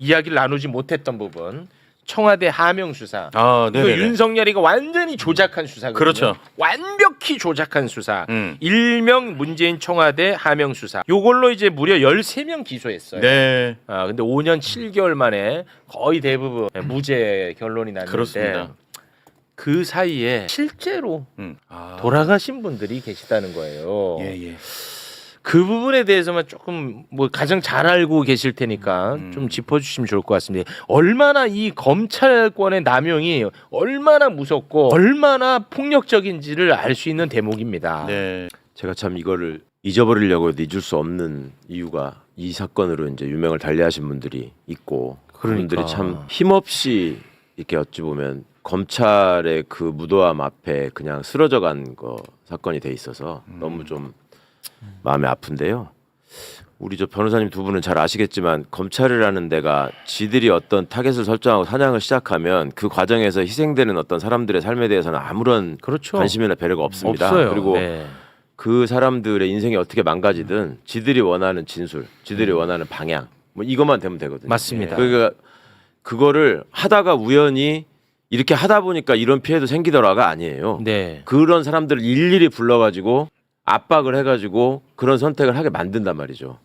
이야기를 나누지 못했던 부분. 청와대 하명 수사. 아, 이거 네네. 윤석열이가 완전히 조작한 수사거든요. 그렇죠. 완벽히 조작한 수사. 일명 문재인 청와대 하명 수사. 요걸로 이제 무려 13명 기소했어요. 네. 아, 근데 5년 7개월 만에 거의 대부분 무죄 결론이 났는데 그렇습니다. 그 사이에 실제로 아. 돌아가신 분들이 계시다는 거예요. 예. 그 부분에 대해서만 조금 뭐 가장 잘 알고 계실 테니까 좀 짚어주시면 좋을 것 같습니다. 얼마나 이 검찰권의 남용이 얼마나 무섭고 얼마나 폭력적인지를 알 수 있는 대목입니다. 네. 제가 참 이거를 잊어버리려고 해도 잊을 수 없는 이유가 이 사건으로 이제 유명을 달리하신 분들이 있고 그러니까. 그분들이 참 힘없이 이렇게 어찌 보면 검찰의 그 무도함 앞에 그냥 쓰러져 간 거 사건이 돼 있어서 너무 좀 마음이 아픈데요. 우리 저 변호사님 두 분은 잘 아시겠지만 검찰이라는 데가 지들이 어떤 타겟을 설정하고 사냥을 시작하면 그 과정에서 희생되는 어떤 사람들의 삶에 대해서는 아무런 그렇죠. 관심이나 배려가 없습니다. 없어요. 그리고 네. 그 사람들의 인생이 어떻게 망가지든 지들이 원하는 진술, 지들이 원하는 방향 뭐 이것만 되면 되거든요. 맞습니다. 그러니까 그거를 하다가 우연히 이렇게 하다 보니까 이런 피해도 생기더라가 아니에요. 네. 그런 사람들을 일일이 불러가지고 압박을 해가지고 그런 선택을 하게 만든단 말이죠.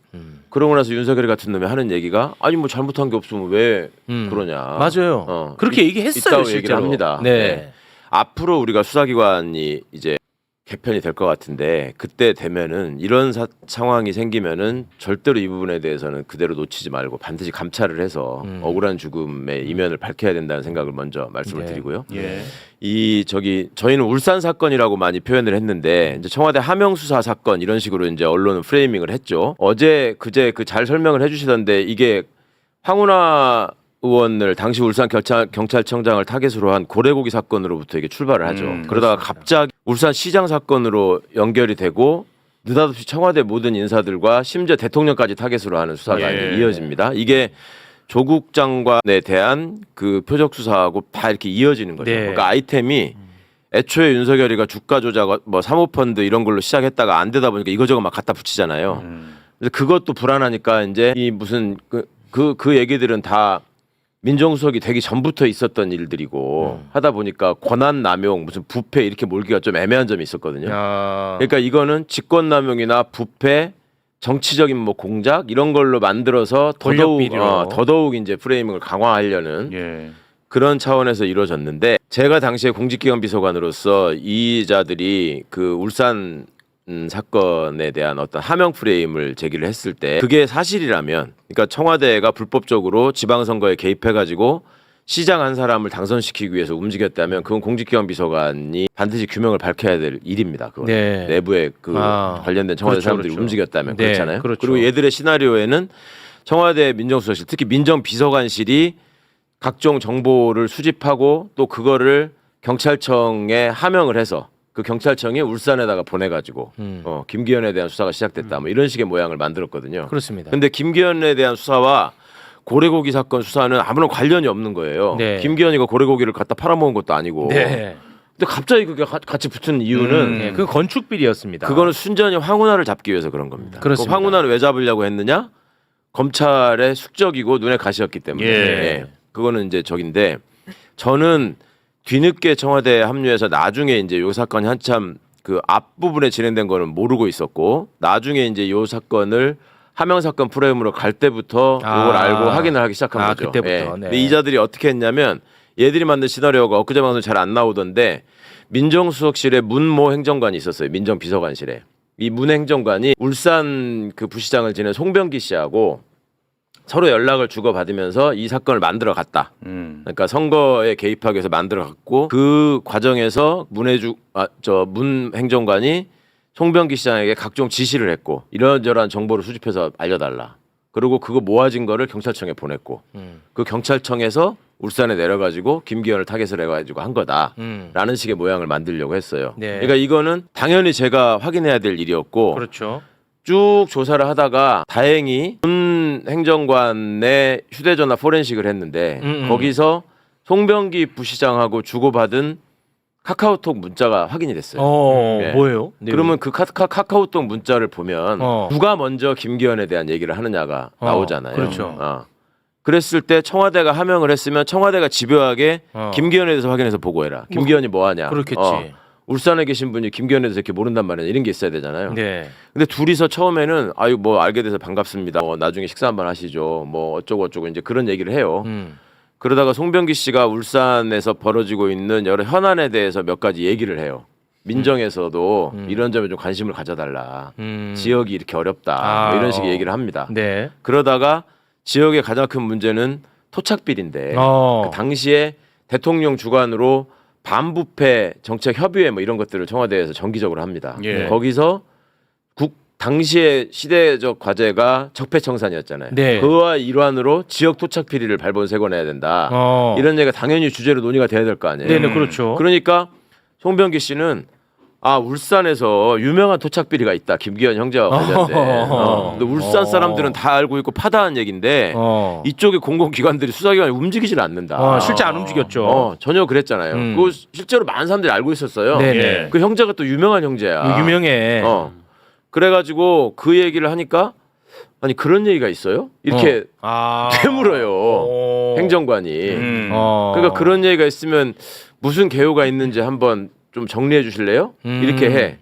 그러고 나서 윤석열 같은 놈이 하는 얘기가 아니 뭐 잘못한 게 없으면 왜 그러냐. 맞아요. 그렇게 얘기했어요. 있다고 실제로. 얘기를 합니다. 네. 앞으로 우리가 수사기관이 이제 개편이 될 것 같은데 그때 되면은 이런 상황이 생기면은 절대로 이 부분에 대해서는 그대로 놓치지 말고 반드시 감찰을 해서 억울한 죽음의 이면을 밝혀야 된다는 생각을 먼저 말씀을 네. 드리고요. 예. 저희는 울산 사건이라고 많이 표현을 했는데 이제 청와대 하명 수사 사건 이런 식으로 이제 언론은 프레이밍을 했죠. 어제 그제 그 잘 설명을 해주시던데 이게 황운하 의원을 당시 울산 경찰청장을 타겟으로 한 고래고기 사건으로부터 이게 출발을 하죠. 그러다가 갑자기 울산 시장 사건으로 연결이 되고 느닷없이 청와대 모든 인사들과 심지어 대통령까지 타겟으로 하는 수사가 예. 이제 이어집니다. 이게 조국 장관에 대한 그 표적 수사하고 다 이렇게 이어지는 거죠. 네. 그러니까 아이템이 애초에 윤석열이가 주가 조작, 뭐 사모펀드 이런 걸로 시작했다가 안 되다 보니까 이거저거 막 갖다 붙이잖아요. 그래서 그것도 불안하니까 이제 이 무슨 그 얘기들은 다 민정수석이 되기 전부터 있었던 일들이고 하다 보니까 권한 남용, 무슨 부패 이렇게 몰기가 좀 애매한 점이 있었거든요. 그러니까 이거는 직권남용이나 부패, 정치적인 뭐 공작 이런 걸로 만들어서 더더욱 이제 프레이밍을 강화하려는 예. 그런 차원에서 이루어졌는데 제가 당시에 공직기관 비서관으로서 이자들이 그 울산 사건에 대한 어떤 하명 프레임을 제기를 했을 때 그게 사실이라면 그러니까 청와대가 불법적으로 지방선거에 개입해가지고 시장 한 사람을 당선시키기 위해서 움직였다면 그건 공직기관 비서관이 반드시 규명을 밝혀야 될 일입니다. 그건 네. 내부에 그 관련된 청와대 그렇죠, 사람들이 그렇죠. 움직였다면 네, 그렇잖아요. 그렇죠. 그리고 얘들의 시나리오에는 청와대 민정수석실 특히 민정비서관실이 각종 정보를 수집하고 또 그거를 경찰청에 하명을 해서 그 경찰청이 울산에다가 보내가지고 김기현에 대한 수사가 시작됐다 뭐 이런 식의 모양을 만들었거든요. 그렇습니다. 근데 김기현에 대한 수사와 고래고기 사건 수사는 아무런 관련이 없는 거예요. 네. 김기현이가 고래고기를 갖다 팔아먹은 것도 아니고. 네. 근데 갑자기 그게 같이 붙은 이유는 네. 그 건축비리였습니다. 그거는 순전히 황운하를 잡기 위해서 그런 겁니다. 그렇습니다. 그 황운하를 왜 잡으려고 했느냐? 검찰의 숙적이고 눈에 가시였기 때문에. 예. 그거는 이제 적인데 저는 뒤늦게 청와대에 합류해서 나중에 이제 요 사건이 한참 그 앞부분에 진행된 거는 모르고 있었고 나중에 이제 요 사건을 하명 사건 프레임으로 갈 때부터 요걸 알고 확인을 하기 시작한 거죠. 그때부터. 네. 근데 이자들이 어떻게 했냐면 얘들이 만든 시나리오가 엊그제 방송 잘 안 나오던데 민정수석실에 문모 행정관이 있었어요. 민정비서관실에. 이 문 행정관이 울산 그 부시장을 지낸 송병기 씨하고 서로 연락을 주고받으면서 이 사건을 만들어 갔다. 그러니까 선거에 개입하기 위해서 만들어 갔고 그 과정에서 문 행정관이 송병기 시장에게 각종 지시를 했고 이런저런 정보를 수집해서 알려달라. 그리고 그거 모아진 거를 경찰청에 보냈고 그 경찰청에서 울산에 내려가지고 김기현을 타겟을 해가지고 한 거다라는 식의 모양을 만들려고 했어요. 네. 그러니까 이거는 당연히 제가 확인해야 될 일이었고 그렇죠. 쭉 조사를 하다가 다행히 문 행정관의 휴대전화 포렌식을 했는데 거기서 송병기 부시장하고 주고받은 카카오톡 문자가 확인이 됐어요. 네. 뭐예요? 그러면 그 카카오톡 문자를 보면 누가 먼저 김기현에 대한 얘기를 하느냐가 나오잖아요. 그렇죠. 그랬을 때 청와대가 하명을 했으면 청와대가 집요하게 김기현에 대해서 확인해서 보고해라. 김기현이 뭐 하냐. 그렇겠지. 울산에 계신 분이 김기현에 대해서 이렇게 모른단 말이야. 이런 게 있어야 되잖아요. 네. 근데 둘이서 처음에는 아유 뭐 알게 돼서 반갑습니다. 나중에 식사 한번 하시죠. 뭐 어쩌고 어쩌고 이제 그런 얘기를 해요. 그러다가 송병기 씨가 울산에서 벌어지고 있는 여러 현안에 대해서 몇 가지 얘기를 해요. 민정에서도 이런 점에 좀 관심을 가져달라. 지역이 이렇게 어렵다. 뭐 이런 식의 얘기를 합니다. 네. 그러다가 지역의 가장 큰 문제는 토착비리인데 그 당시에 대통령 주관으로 반부패 정책 협의회 뭐 이런 것들을 청와대에서 정기적으로 합니다. 예. 거기서 당시의 시대적 과제가 적폐청산이었잖아요. 네. 그와 일환으로 지역 토착 비리를 발본색원해야 된다. 이런 얘기가 당연히 주제로 논의가 돼야 될 거 아니에요. 네네 그렇죠. 그러니까 송병기 씨는 울산에서 유명한 토착 비리가 있다. 김기현 형제와 관련된. 근데 울산 사람들은 다 알고 있고 파다한 얘기인데 이쪽의 공공기관들이 수사기관이 움직이질 않는다. 실제 안 움직였죠. 전혀 그랬잖아요. 그거 실제로 많은 사람들이 알고 있었어요. 네네. 그 형제가 또 유명한 형제야. 유명해. 그래가지고 그 얘기를 하니까 아니 그런 얘기가 있어요? 이렇게 되물어요. 행정관이. 그러니까 그런 얘기가 있으면 무슨 개요가 있는지 한번 좀 정리해 주실래요? 이렇게 해.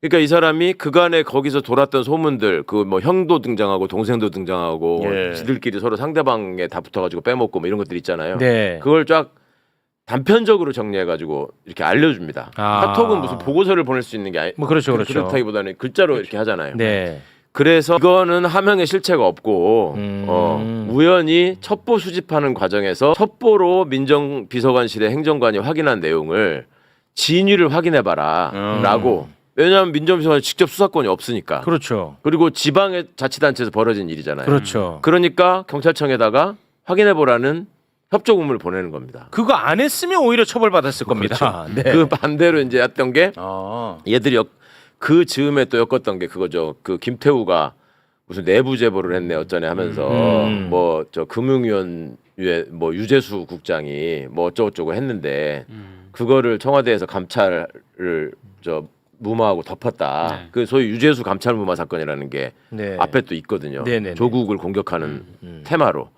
그러니까 이 사람이 그간에 거기서 돌았던 소문들 그 뭐 형도 등장하고 동생도 등장하고 지들끼리 서로 상대방에 다 붙어가지고 빼먹고 뭐 이런 것들 있잖아요. 네. 그걸 쫙 단편적으로 정리해가지고 이렇게 알려줍니다. 카톡은 무슨 보고서를 보낼 수 있는 게 아니. 뭐 그렇죠, 그렇죠. 그렇다기보다는 글자로 이렇게 하잖아요. 네. 그래서 이거는 하명의 실체가 없고 우연히 첩보 수집하는 과정에서 첩보로 민정비서관실의 행정관이 확인한 내용을 진위를 확인해봐라라고. 왜냐하면 민정비서관이 직접 수사권이 없으니까. 그렇죠. 그리고 지방의 자치단체에서 벌어진 일이잖아요. 그렇죠. 그러니까 경찰청에다가 확인해보라는 협조 공문을 보내는 겁니다. 그거 안 했으면 오히려 처벌받았을 겁니다. 네. 그 반대로 이제 했던 게 얘들이 그 즈음에 또 엮었던 게 그거죠. 그 김태우가 무슨 내부 제보를 했네 어쩌네 하면서 뭐 저 금융위원회 뭐 유재수 국장이 뭐 어쩌고저쩌고 했는데 그거를 청와대에서 감찰을 무마하고 덮었다. 네. 그 소위 유재수 감찰 무마 사건이라는 게 네. 앞에 또 있거든요. 네네네. 조국을 공격하는 테마로.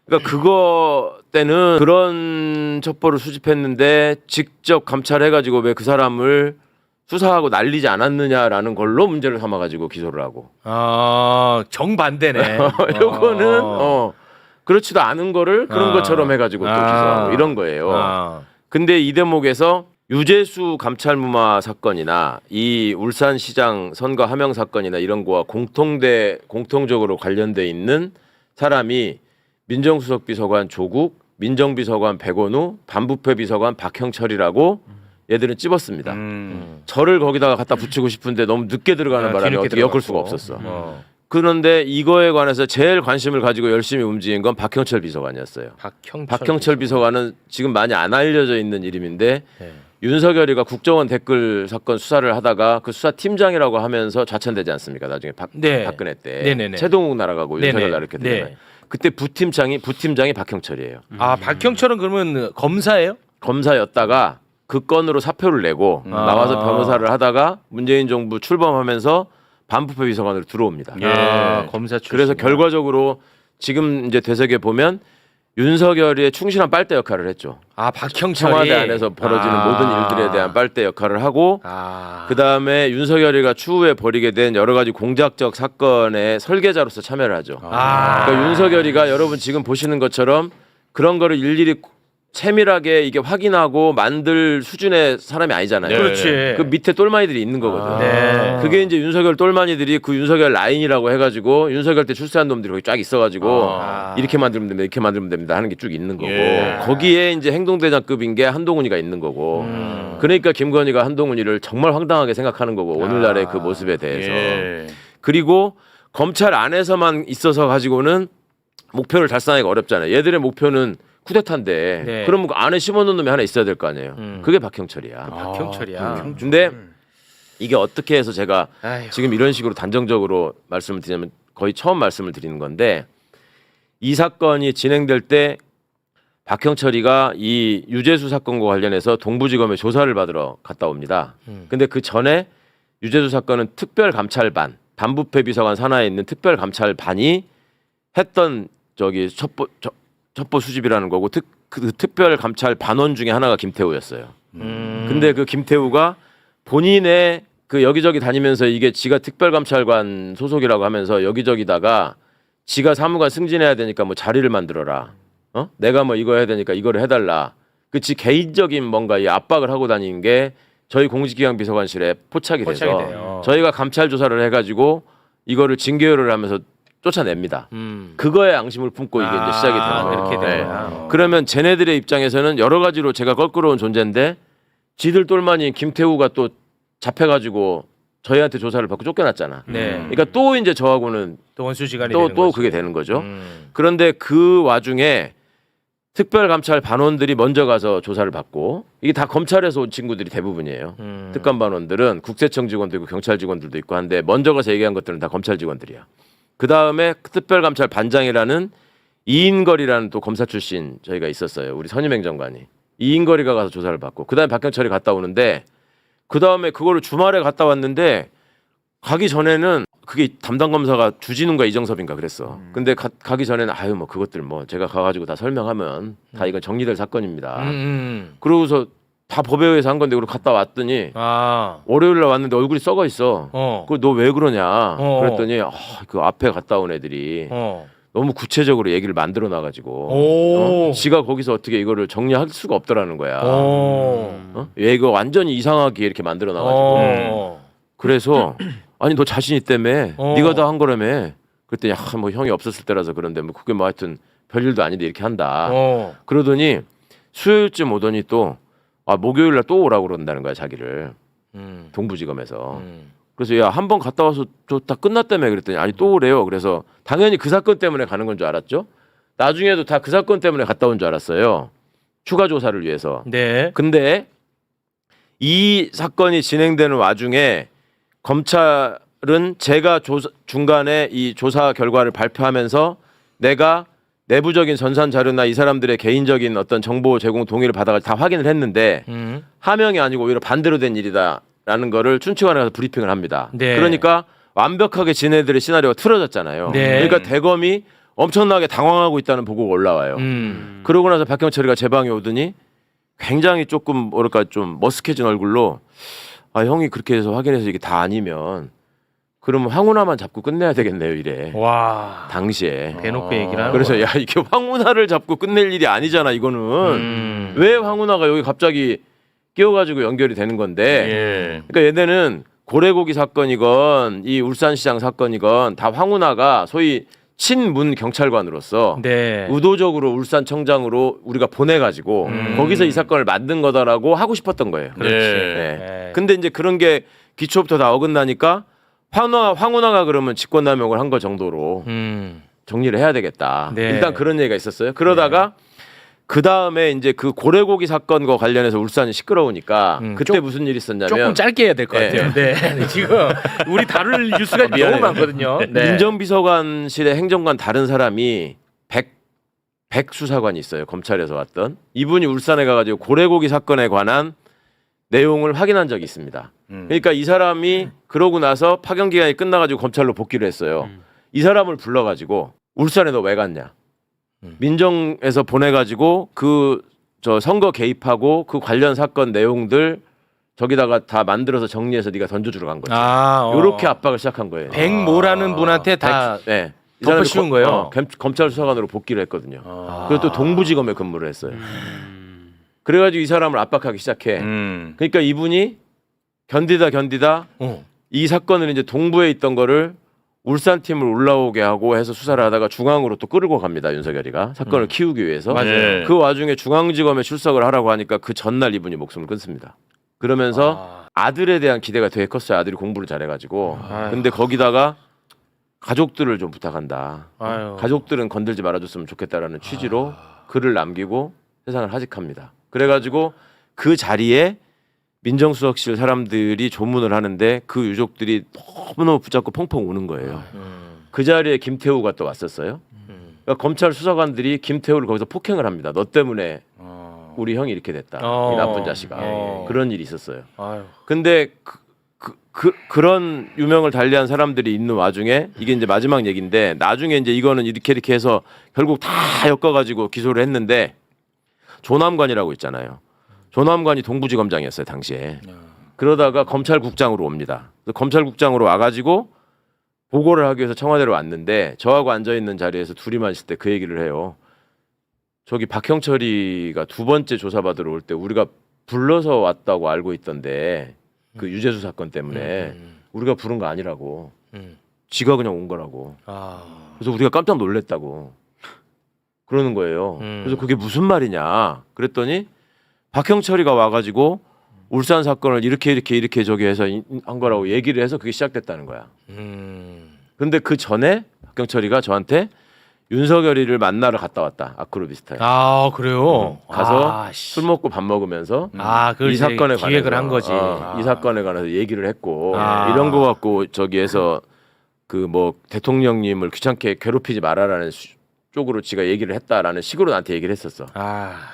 그러니까 그거 때는 그런 첩보를 수집했는데 직접 감찰해가지고 왜 그 사람을 수사하고 날리지 않았느냐라는 걸로 문제를 삼아가지고 기소를 하고. 정반대네. 요거는 그렇지도 않은 거를 그런 것처럼 해가지고 또 기소하고 이런 거예요. 근데 이 대목에서 유재수 감찰무마 사건이나 이 울산시장 선거 하명 사건이나 이런 거와 공통적으로 관련돼 있는 사람이 민정수석 비서관 조국, 민정비서관 백원우, 반부패 비서관 박형철이라고 얘들은 찝었습니다. 저를 거기다가 갖다 붙이고 싶은데 너무 늦게 들어가는 바람에 어떻게 엮을 수가 없었어. 그런데 이거에 관해서 제일 관심을 가지고 열심히 움직인 건 박형철 비서관이었어요. 박형철 비서관은 지금 많이 안 알려져 있는 이름인데 윤석열이가 국정원 댓글 사건 수사를 하다가 그 수사 팀장이라고 하면서 좌천되지 않습니까? 나중에 박근혜 때 네네네. 최동욱 날아가고 네네. 윤석열 날아가게 되잖아요. 네. 그때 부팀장이 박형철이에요. 박형철은 그러면 검사예요? 검사였다가 그 건으로 사표를 내고 나와서 변호사를 하다가 문재인 정부 출범하면서 반부패 비서관으로 들어옵니다. 검사 출신. 그래서 결과적으로 지금 이제 되새겨 보면 윤석열의 충실한 빨대 역할을 했죠. 박형철이 청와대 안에서 벌어지는 모든 일들에 대한 빨대 역할을 하고 그 다음에 윤석열이가 추후에 벌이게 된 여러 가지 공작적 사건의 설계자로서 참여를 하죠. 그러니까 윤석열이가 여러분 지금 보시는 것처럼 그런 거를 일일이 세밀하게 이게 확인하고 만들 수준의 사람이 아니잖아요. 그렇지. 그 밑에 똘마니들이 있는 거거든. 네. 그게 이제 윤석열 똘마니들이 그 윤석열 라인이라고 해가지고 윤석열 때 출세한 놈들이 거기 쫙 있어가지고 이렇게 만들면 됩니다, 이렇게 만들면 됩니다 하는 게 쭉 있는 거고 거기에 이제 행동대장급인 게 한동훈이가 있는 거고 그러니까 김건희가 한동훈이를 정말 황당하게 생각하는 거고 오늘날의 그 모습에 대해서 그리고 검찰 안에서만 있어서 가지고는 목표를 달성하기가 어렵잖아요. 얘들의 목표는 쿠데타인데 그러면 그 안에 심어놓은 놈이 하나 있어야 될 거 아니에요. 그게 박형철이야. 박형철이야. 근데 이게 어떻게 해서 제가 아이고. 지금 이런 식으로 단정적으로 말씀을 드리냐면 거의 처음 말씀을 드리는 건데 이 사건이 진행될 때 박형철이가 이 유재수 사건과 관련해서 동부지검에 조사를 받으러 갔다 옵니다. 근데 그 전에 유재수 사건은 특별감찰반, 반부패 비서관 산하에 있는 특별감찰반이 했던 저기 첩보 수집이라는 거고 그 특별 감찰 반원 중에 하나가 김태우였어요. 근데 그 김태우가 본인의 그 여기저기 다니면서 이게 지가 특별감찰관 소속이라고 하면서 여기저기다가 지가 사무관 승진해야 되니까 뭐 자리를 만들어라. 내가 뭐 이거 해야 되니까 이거를 해달라. 그 지 개인적인 뭔가 이 압박을 하고 다니는 게 저희 공직기강 비서관실에 포착이 돼서 돼요. 저희가 감찰 조사를 해가지고 이거를 징계를 하면서 쫓아냅니다. 그거에 앙심을 품고 이게 이제 시작이 되는 거예요. 이렇게 된 네. 거야. 그러면 쟤네들의 입장에서는 여러 가지로 제가 껄끄러운 존재인데 지들 똘마니 김태우가 또 잡혀가지고 저희한테 조사를 받고 쫓겨났잖아. 네. 그러니까 또 이제 저하고는 또 원수지간이 또 되는 거지. 그게 되는 거죠. 음. 그런데 그 와중에 특별감찰 반원들이 먼저 가서 조사를 받고 이게 다 검찰에서 온 친구들이 대부분이에요. 특감 반원들은 국세청 직원도 있고 경찰 직원들도 있고 한데 먼저 가서 얘기한 것들은 다 검찰 직원들이야. 그 다음에 특별감찰 반장이라는 이인걸이라는 또 검사 출신 저희가 있었어요. 우리 선임행정관이. 이인걸이가 가서 조사를 받고 그 다음에 박경철이 갔다 오는데 그 다음에 그거를 주말에 갔다 왔는데 가기 전에는 그게 담당 검사가 주진우인가 이정섭인가 그랬어. 근데 가기 전에는 아유 뭐 그것들 뭐 제가 가가지고 다 설명하면 다 이건 정리될 사건입니다. 그러고서 다 법에 의해서 한 건데 그리고 갔다 왔더니 아. 월요일 날 왔는데 얼굴이 썩어 있어. 그 너 왜 그러냐? 그랬더니 그 앞에 갔다 온 애들이 너무 구체적으로 얘기를 만들어 놔가지고 지가 거기서 어떻게 이거를 정리할 수가 없더라는 거야. 얘 이거 완전히 이상하게 이렇게 만들어 놔가지고 그래서 아니 너 자신 있다며 네가 다 한 거라며 그랬더니 뭐 형이 없었을 때라서 그런데 뭐 그게 뭐 하여튼 별일도 아닌데 이렇게 한다. 그러더니 수요일쯤 오더니 또 목요일 날 또 오라고 그런다는 거야 자기를 동부지검에서. 그래서 야 한 번 갔다 와서 저 다 끝났다며 그랬더니 아니 또 오래요. 그래서 당연히 그 사건 때문에 가는 건 줄 알았죠. 나중에도 다 그 사건 때문에 갔다 온 줄 알았어요. 추가 조사를 위해서. 네. 근데 이 사건이 진행되는 와중에 검찰은 제가 중간에 이 조사 결과를 발표하면서 내가 내부적인 전산 자료나 이 사람들의 개인적인 어떤 정보 제공 동의를 받아가 다 확인을 했는데 하명이 아니고 오히려 반대로 된 일이다라는 거를 춘추관에 가서 브리핑을 합니다. 네. 그러니까 완벽하게 지네들의 시나리오가 틀어졌잖아요. 네. 그러니까 대검이 엄청나게 당황하고 있다는 보고가 올라와요. 그러고 나서 박경철이가 제 방에 오더니 굉장히 조금 뭐랄까 좀 머쓱해진 얼굴로 형이 그렇게 해서 확인해서 이게 다 아니면 그러면 황운하만 잡고 끝내야 되겠네요 이래. 와. 당시에. 대놓고 얘기를 하는 그래서 거야. 야 이게 황운하를 잡고 끝낼 일이 아니잖아 이거는. 왜 황운하가 여기 갑자기 끼어가지고 연결이 되는 건데. 그러니까 얘네는 고래고기 사건이건 이 울산시장 사건이건 다 황운하가 소위 친문 경찰관으로서 네. 의도적으로 울산청장으로 우리가 보내가지고 거기서 이 사건을 만든 거다라고 하고 싶었던 거예요. 그렇지. 네. 네. 근데 이제 그런 게 기초부터 다 어긋나니까 황운하가 그러면 직권남용을 한 거 정도로 정리를 해야 되겠다. 네. 일단 그런 얘기가 있었어요. 그러다가 그 다음에 이제 그 고래고기 사건과 관련해서 울산이 시끄러우니까 그때 무슨 일이 있었냐면 조금 짧게 해야 될 것 같아요. 네. 지금 우리 다룰 뉴스가 너무 많거든요. 네. 민정비서관실의 행정관 다른 사람이 백 수사관이 있어요. 검찰에서 왔던 이분이 울산에 가가지고 고래고기 사건에 관한 내용을 확인한 적이 있습니다. 그러니까 이 사람이 그러고 나서 파견 기간이 끝나가지고 검찰로 복귀를 했어요. 이 사람을 불러가지고 울산에 너 왜 갔냐? 민정에서 보내가지고 그 저 선거 개입하고 그 관련 사건 내용들 저기다가 다 만들어서 정리해서 네가 던져주러 간 거지. 요렇게 압박을 시작한 거예요. 백모라는 분한테 다 네. 이 덮어 사람이 씌운 거예요. 검찰 수사관으로 복귀를 했거든요. 그리고 또 동부지검에 근무를 했어요. 그래가지고 이 사람을 압박하기 시작해. 그러니까 이분이 견디다 이 사건을 이제 동부에 있던 거를 울산 팀을 올라오게 하고 해서 수사를 하다가 중앙으로 또 끌고 갑니다. 윤석열이가 사건을 키우기 위해서. 맞아요. 그 와중에 중앙지검에 출석을 하라고 하니까 그 전날 이분이 목숨을 끊습니다. 그러면서 아들에 대한 기대가 되게 컸어요. 아들이 공부를 잘해가지고. 근데 거기다가 가족들을 좀 부탁한다. 아유. 가족들은 건들지 말아줬으면 좋겠다라는 취지로 글을 남기고 세상을 하직합니다. 그래가지고 그 자리에 민정수석실 사람들이 조문을 하는데 그 유족들이 너무너무 붙잡고 펑펑 우는 거예요. 그 자리에 김태우가 또 왔었어요. 그러니까 검찰 수사관들이 김태우를 거기서 폭행을 합니다. 너 때문에 우리 형이 이렇게 됐다. 이 나쁜 자식아. 그런 일이 있었어요. 아유. 근데 그런 유명을 달리한 사람들이 있는 와중에 이게 이제 마지막 얘기인데 나중에 이제 이거는 이렇게 해서 결국 다 엮어가지고 기소를 했는데 조남관이라고 있잖아요. 조남관이 동부지검장이었어요 당시에. 그러다가 검찰국장으로 옵니다. 그래서 검찰국장으로 와가지고 보고를 하기 위해서 청와대로 왔는데 저하고 앉아 있는 자리에서 둘이만 있을 때 그 얘기를 해요. 저기 박형철이가 두 번째 조사받으러 올 때 우리가 불러서 왔다고 알고 있던데 그 유재수 사건 때문에 우리가 부른 거 아니라고. 지가 그냥 온 거라고. 그래서 우리가 깜짝 놀랬다고. 그러는 거예요. 그래서 그게 무슨 말이냐. 그랬더니 박형철이가 와가지고 울산 사건을 이렇게 저기 해서 한 거라고 얘기를 해서 그게 시작됐다는 거야. 근데 그 전에 박형철이가 저한테 윤석열이를 만나러 갔다 왔다. 아크로비스타에. 아 그래요. 가서 술 먹고 밥 먹으면서 그걸 이 이제 사건에 기획을 관해서 한 거지. 이 사건에 관해서 얘기를 했고 아. 이런 거 갖고 저기에서 그 뭐 대통령님을 귀찮게 괴롭히지 말아라는 쪽으로 지가 얘기를 했다라는 식으로 나한테 얘기를 했었어.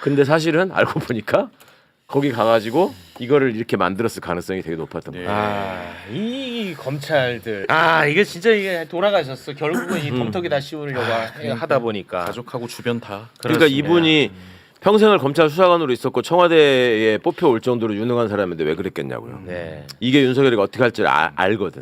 근데 사실은 알고 보니까 거기 가가지고 이거를 이렇게 만들었을 가능성이 되게 높았던 거야. 이 검찰들. 이게 진짜 이게 돌아가셨어. 결국은 이 덤터기다 씌우려고 하다 보니까. 가족하고 주변 다. 그러니까 이분이 평생을 검찰 수사관으로 있었고 청와대에 뽑혀올 정도로 유능한 사람인데 왜 그랬겠냐고요. 네. 이게 윤석열이가 어떻게 할지 알거든.